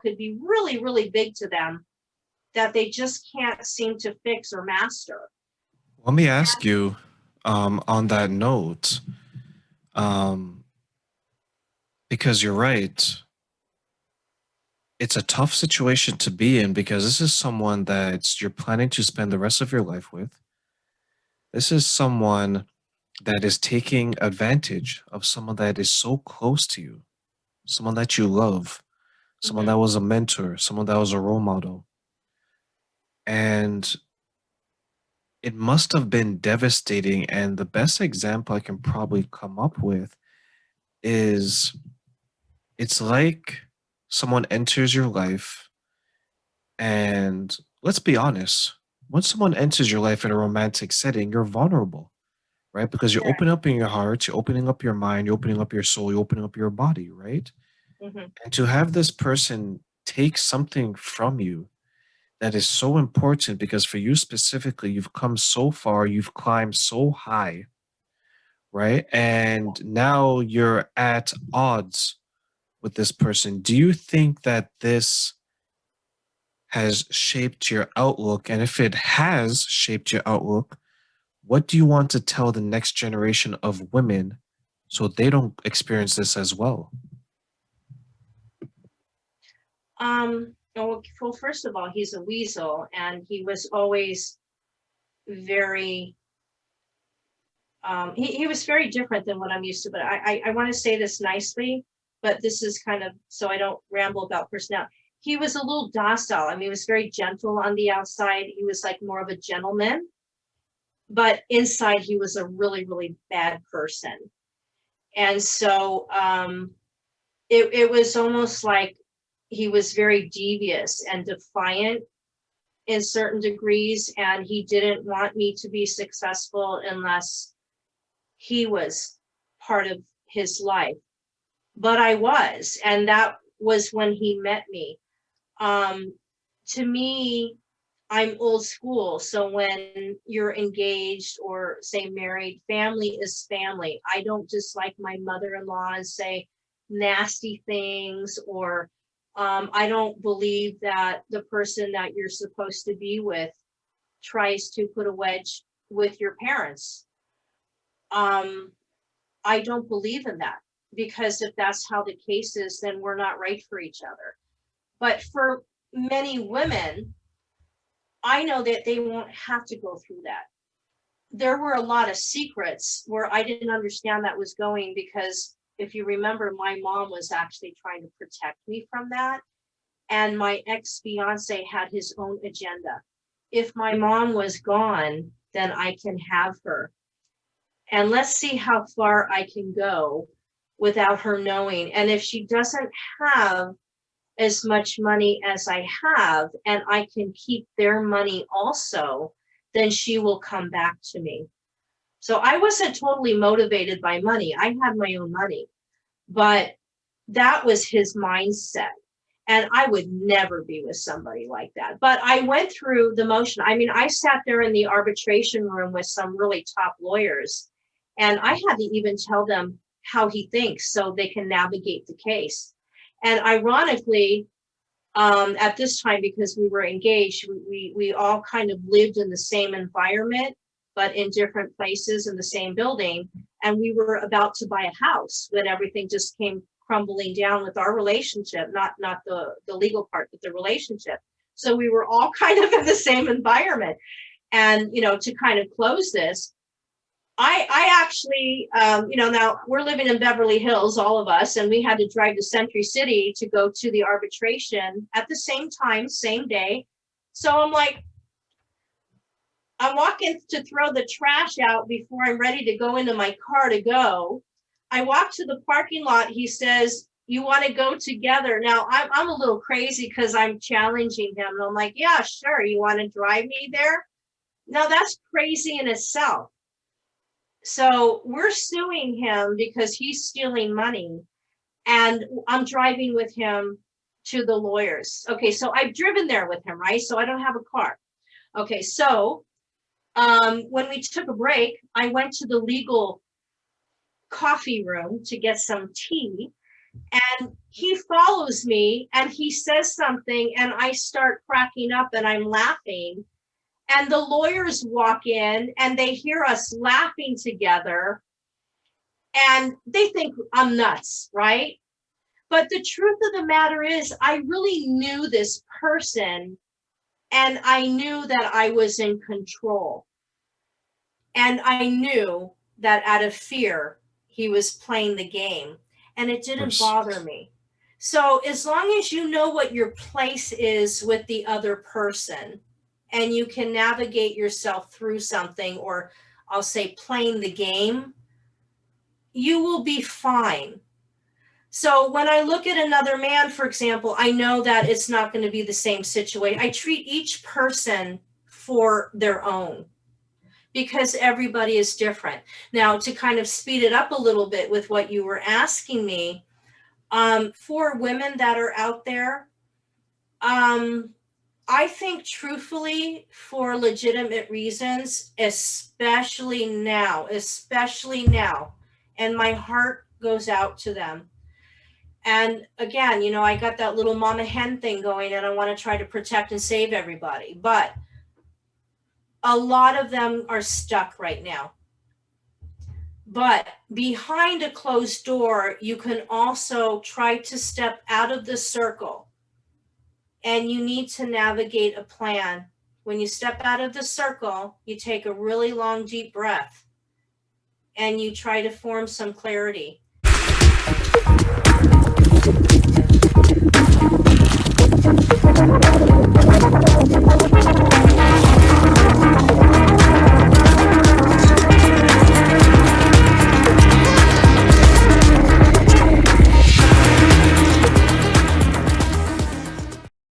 could be really, really big to them that they just can't seem to fix or master. Let me ask you, on that note, um, because you're right, it's a tough situation to be in because this is someone that you're planning to spend the rest of your life with. This is someone that is taking advantage of someone that is so close to you, someone that you love, someone that Mhm. was a mentor, someone that was a role model. And it must have been devastating. And the best example I can probably come up with is it's like someone enters your life, and let's be honest, when someone enters your life in a romantic setting, you're vulnerable, right? Because you're Right. opening up in your heart, you're opening up your mind, you're opening up your soul, you're opening up your body, right? Mhm. And to have this person take something from you that is so important, because for you specifically, you've come so far, you've climbed so high, right? And now you're at odds with this person. Do you think that this has shaped your outlook? And if it has shaped your outlook, what do you want to tell the next generation of women so they don't experience this as well? Well, first of all, he's a weasel, and he was always very he was very different than what I'm used to, but I want to say this nicely, but this is kind of so I don't ramble about personality. He was a little docile. I mean, he was very gentle on the outside. He was like more of a gentleman, but inside he was a really, really bad person. And so it was almost like he was very devious and defiant in certain degrees, and he didn't want me to be successful unless he was part of his life. But I was, and that was when he met me. Um, to me, I'm old school. So when you're engaged or say married, family is family. I don't just like my mother-in-law and say nasty things, or I don't believe that the person that you're supposed to be with tries to put a wedge with your parents. Um, I don't believe in that, because if that's how the case is, then we're not right for each other. But for many women, I know that they won't have to go through that. There were a lot of secrets where I didn't understand that was going, because if you remember, my mom was actually trying to protect me from that. And my ex fiance had his own agenda. If my mom was gone, then I can have her. And let's see how far I can go without her knowing. And if she doesn't have as much money as I have, and I can keep their money also, then she will come back to me. So I wasn't totally motivated by money. I had my own money, but that was his mindset. And I would never be with somebody like that. But I went through the motion. I mean, I sat there in the arbitration room with some really top lawyers, and I had to even tell them how he thinks so they can navigate the case. And ironically, at this time, because we were engaged, we all kind of lived in the same environment, but in different places in the same building. And we were about to buy a house when everything just came crumbling down with our relationship, not the legal part, but the relationship. So we were all kind of in the same environment. And to kind of close this, I actually, now we're living in Beverly Hills, all of us, and we had to drive to Century City to go to the arbitration at the same time, same day. So I'm walking to throw the trash out before I'm ready to go into my car to go. I walk to the parking lot. He says, "You want to go together?" Now I'm a little crazy because I'm challenging him. And I'm like, "Yeah, sure. You want to drive me there?" Now that's crazy in itself. So we're suing him because he's stealing money, and I'm driving with him to the lawyers. Okay, so I've driven there with him, right? So I don't have a car. Okay, so when we took a break, I went to the legal coffee room to get some tea, And he follows me and he says something and I start cracking up and I'm laughing. And the lawyers walk in and they hear us laughing together and they think I'm nuts, right? But the truth of the matter is, I really knew this person and I knew that I was in control. And I knew that out of fear, he was playing the game and it Of didn't course. bother me. So as long as you know what your place is with the other person and you can navigate yourself through something, or I'll say playing the game, you will be fine. So when I look at another man, for example, I know that it's not going to be the same situation. I treat each person for their own because everybody is different. Now, to kind of speed it up a little bit with what you were asking me, for women that are out there, I think truthfully, for legitimate reasons, especially now, and my heart goes out to them. And again, I got that little mama hen thing going and I want to try to protect and save everybody. But a lot of them are stuck right now. But behind a closed door, you can also try to step out of the circle and you need to navigate a plan. When you step out of the circle, you take a really long, deep breath and you try to form some clarity.